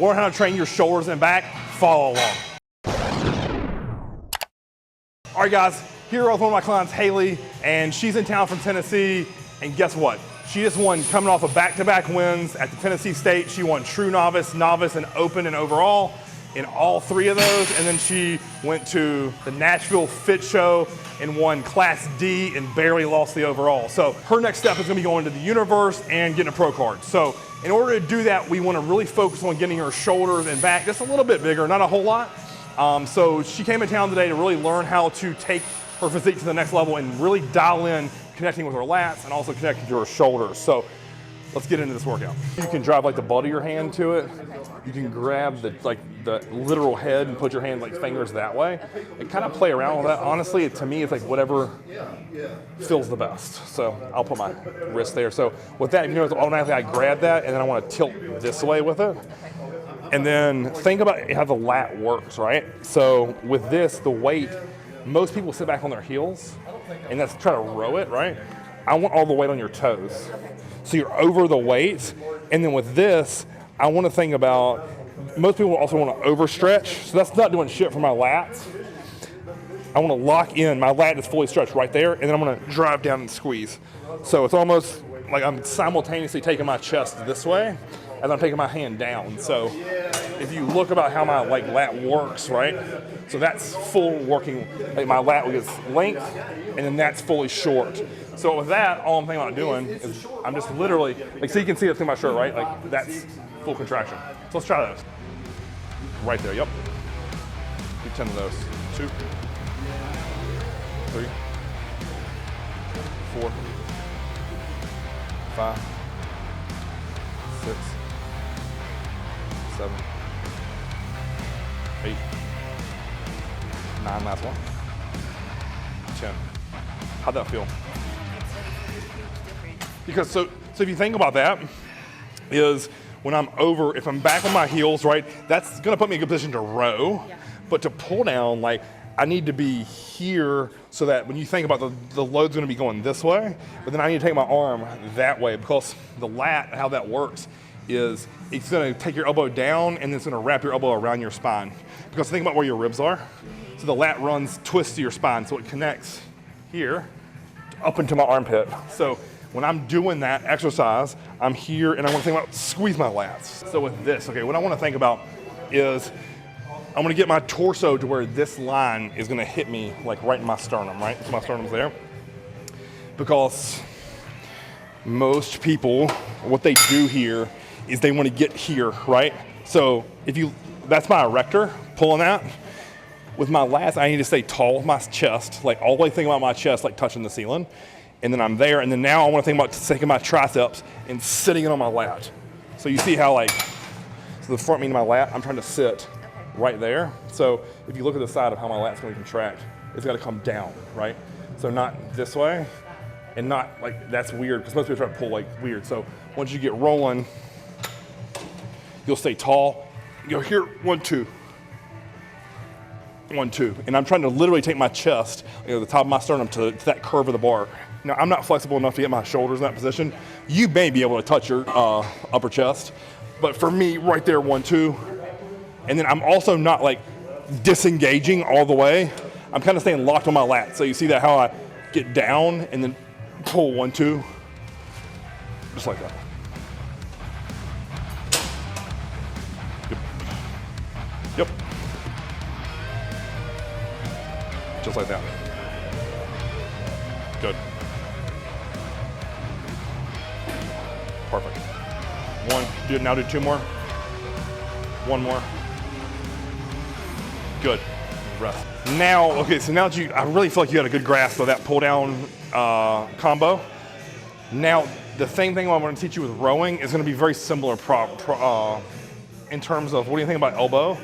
learn how to train your shoulders and back, follow along. All right, guys, here with one of my clients, Haley, and she's in town from Tennessee, and guess what? She just won, coming off of back-to-back wins at the Tennessee State. She won True Novice, Novice, and Open and overall in all 3 of those, and then she went to the Nashville Fit Show and won Class D and barely lost the overall. So her next step is gonna be going to the Universe and getting a pro card. So in order to do that, we wanna really focus on getting her shoulders and back just a little bit bigger, not a whole lot. So she came in town today to really learn how to take her physique to the next level and really dial in connecting with her lats and also connecting to her shoulders. So let's get into this workout. You can drive like the butt of your hand to it. You can grab the literal head and put your hand like fingers that way. And kind of play around with that. Honestly, to me, it's like whatever feels the best. So I'll put my wrist there. So with that, you know, automatically I grab that and then I want to tilt this way with it. And then think about how the lat works, right? So with this, the weight, most people sit back on their heels and that's try to row it, right? I want all the weight on your toes. So you're over the weight. And then with this, I want to think about, most people also want to overstretch. So that's not doing shit for my lats. I want to lock in, my lat is fully stretched right there, and then I'm going to drive down and squeeze. So it's almost like I'm simultaneously taking my chest this way as I'm taking my hand down. So if you look about how my lat works, right? So that's full working, like my lat is length, and then that's fully short. So with that, all I'm thinking about doing is I'm just literally, like, so you can see that's in my shirt, right? Like that's full contraction. So let's try those. Right there, yep. Do 10 of those. 2, 3, 4, 5, 6, 7, 8, 9, last one. 10. How'd that feel? Because so if you think about that, is when I'm over, if I'm back on my heels, right, that's gonna put me in a good position to row, but to pull down, like, I need to be here so that when you think about the load's gonna be going this way, but then I need to take my arm that way because the lat, how that works, is it's gonna take your elbow down and then it's gonna wrap your elbow around your spine. Because think about where your ribs are. So the lat twists to your spine, so it connects here up into my armpit. So when I'm doing that exercise, I'm here and I want to think about squeeze my lats. So with this, okay, what I want to think about is I'm going to get my torso to where this line is going to hit me like right in my sternum, right? So my sternum's there. Because most people, what they do here is they want to get here, right? So that's my erector, pulling that. With my lats, I need to stay tall with my chest, like all the way thinking about my chest, like touching the ceiling. And then I'm there, and then now I want to think about taking my triceps and sitting it on my lat. So you see how so the front meaning my lat, I'm trying to sit right there. So if you look at the side of how my lat's going to contract, it's got to come down, right? So not this way, and not like, that's weird, because most people try to pull like weird. So once you get rolling, you'll stay tall. You'll hear 1, 2. 1, 2. And I'm trying to literally take my chest, the top of my sternum to that curve of the bar. Now, I'm not flexible enough to get my shoulders in that position. You may be able to touch your upper chest, but for me, right there, 1, 2. And then I'm also not like disengaging all the way. I'm kind of staying locked on my lat. So you see that how I get down and then pull 1, 2, just like that. Yep. Just like that. Good. Perfect. 1, now do 2 more. 1 more. Good. Rest. Now, okay, so now that I really feel like you got a good grasp of that pull down combo. Now, the same thing I'm going to teach you with rowing is going to be very similar in terms of what do you think about elbow?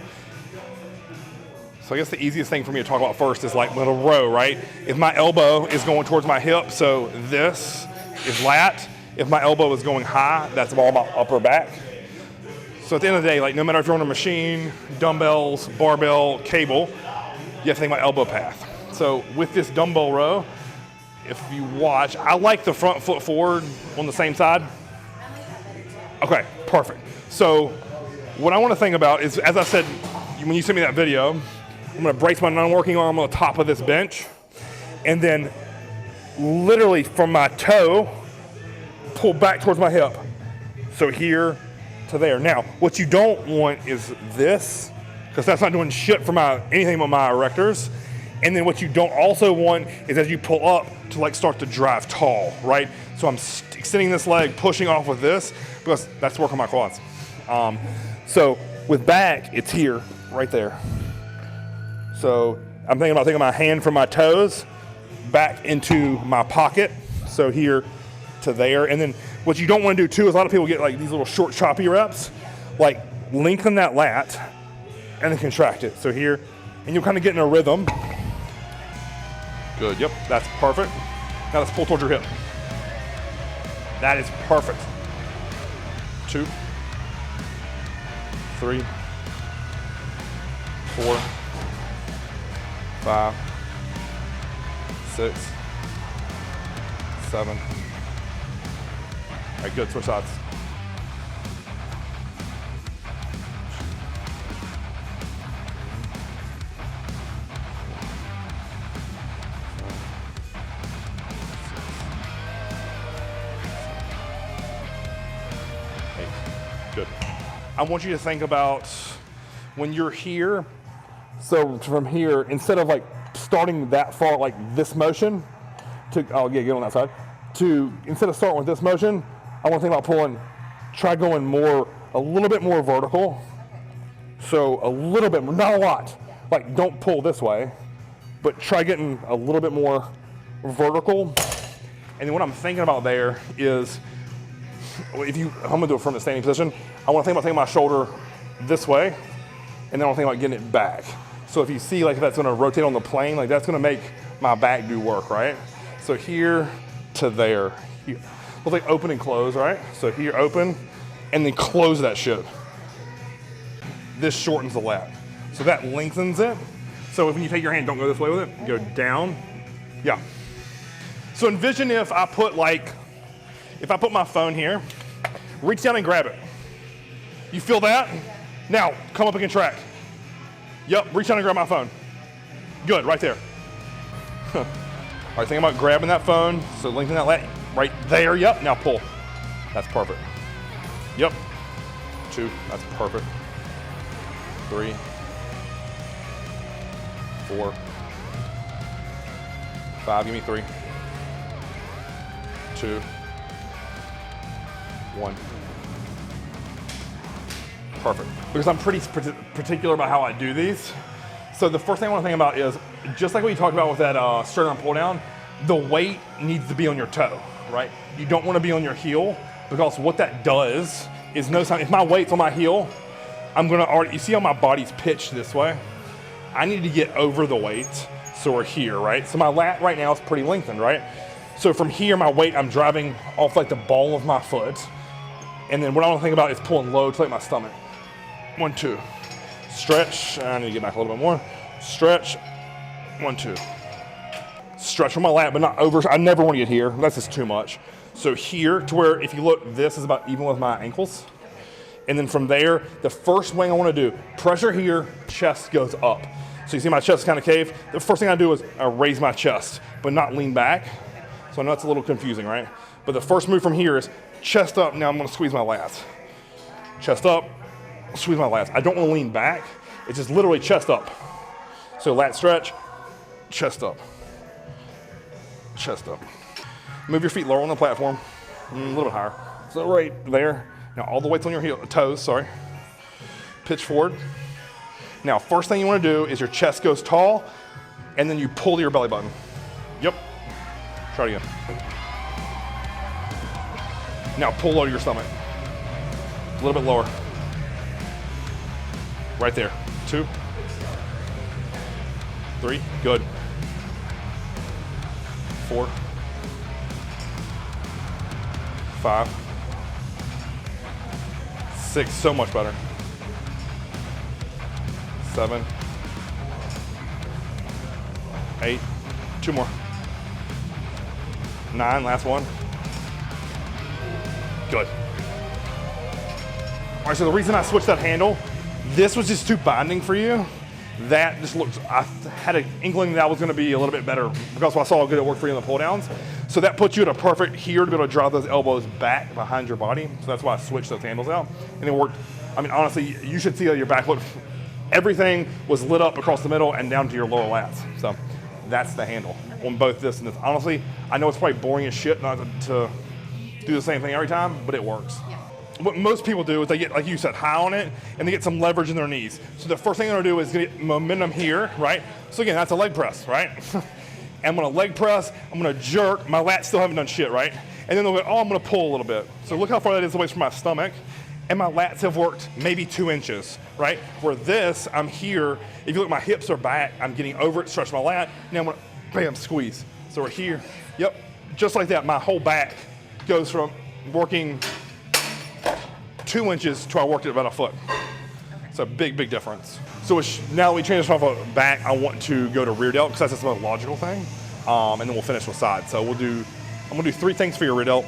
So I guess the easiest thing for me to talk about first is like with a row, right? If my elbow is going towards my hip, so this is lat. If my elbow is going high, that's all about upper back. So at the end of the day, like no matter if you're on a machine, dumbbells, barbell, cable, you have to think about elbow path. So with this dumbbell row, if you watch, I like the front foot forward on the same side. Okay, perfect. So what I want to think about is, as I said, when you sent me that video, I'm going to brace my non-working arm on the top of this bench, and then literally from my toe, pull back towards my hip. So here to there. Now, what you don't want is this, because that's not doing shit for anything with my erectors. And then what you don't also want is as you pull up to like start to drive tall, right? So I'm extending this leg, pushing off with this, because that's working my quads. So with back, it's here, right there. So I'm thinking about taking my hand from my toes back into my pocket. So here to there. And then what you don't want to do too is a lot of people get like these little short choppy reps, like lengthen that lat and then contract it. So here, and you'll kind of get in a rhythm. Good, yep, that's perfect. Now let's pull towards your hip. That is perfect. 2, 3, 4, 5, 6, 7. All right, good, switch sides. Good. I want you to think about when you're here, so from here, instead of like starting that far, like this motion, get on that side, instead of starting with this motion, I want to think about pulling, try going a little bit more vertical. So a little bit, not a lot, like don't pull this way, but try getting a little bit more vertical. And then what I'm thinking about there is, I'm gonna do it from the standing position. I want to think about taking my shoulder this way, and then I want to think about getting it back. So if you see like that's gonna rotate on the plane, like that's gonna make my back do work, right? So here to there. Here. We'll like open and close, right? So here open, and then close that shit. This shortens the lat. So that lengthens it. So when you take your hand, don't go this way with it, go down. Yeah. So envision if I put my phone here, reach down and grab it. You feel that? Now, come up and contract. Yep, reach down and grab my phone. Good, right there. All right, think about grabbing that phone, so lengthen that lat, right there, yep, now pull. That's perfect. Yep, 2, that's perfect. 3, 4, 5, give me 3. 2, 1. Perfect. Because I'm pretty particular about how I do these. So the first thing I want to think about is, just like what you talked about with that straight arm pull down, the weight needs to be on your toe, right? You don't want to be on your heel, because what that does is if my weight's on my heel, you see how my body's pitched this way? I need to get over the weight, so we're here, right? So my lat right now is pretty lengthened, right? So from here, my weight, I'm driving off like the ball of my foot. And then what I want to think about is pulling low to like my stomach. 1, 2. Stretch, I need to get back a little bit more. Stretch, 1, 2. Stretch from my lat, but not over. I never want to get here, that's just too much. So here, to where if you look, this is about even with my ankles. And then from there, the first thing I want to do, pressure here, chest goes up. So you see my chest is kind of caved. The first thing I do is I raise my chest, but not lean back. So I know it's a little confusing, right? But the first move from here is chest up. Now I'm going to squeeze my lats. Chest up, squeeze my lats. I don't want to lean back. It's just literally chest up. So lat stretch, chest up, chest up. Move your feet lower on the platform, a little bit higher. So right there. Now all the weight's on your toes, sorry. Pitch forward. Now first thing you want to do is your chest goes tall, and then you pull to your belly button. Yep. Try it again. Now pull low to your stomach. A little bit lower. Right there. 2, 3, good. 4, 5, 6, so much better. 7, 8, 2 more. 9, last one. Good. All right, so the reason I switched that handle, this was just too binding for you. That just looks, I had an inkling that was gonna be a little bit better because I saw how good it worked for you in the pull downs. So that puts you at a perfect here to be able to drive those elbows back behind your body. So that's why I switched those handles out. And it worked, I mean, honestly, you should see how your back looked. Everything was lit up across the middle and down to your lower lats. So that's the handle on both this and this. Honestly, I know it's probably boring as shit not to do the same thing every time, but it works. Yeah. What most people do is they get, like you said, high on it, and they get some leverage in their knees. So the first thing they're gonna do is get momentum here, right? So again, that's a leg press, right? And I'm gonna leg press, I'm gonna jerk, my lats still haven't done shit, right? And then they'll go, oh, I'm gonna pull a little bit. So look how far that is away from my stomach. And my lats have worked maybe 2 inches, right? Where this, I'm here, if you look, my hips are back, I'm getting over it, stretch my lat, now I'm gonna, bam, squeeze. So we're here, yep, just like that, my whole back goes from working 2 inches to I worked it about a foot. Okay. It's a big, big difference. So now we transition off of back, I want to go to rear delt because that's the most logical thing. And then we'll finish with side. So I'm gonna do 3 things for your rear delt.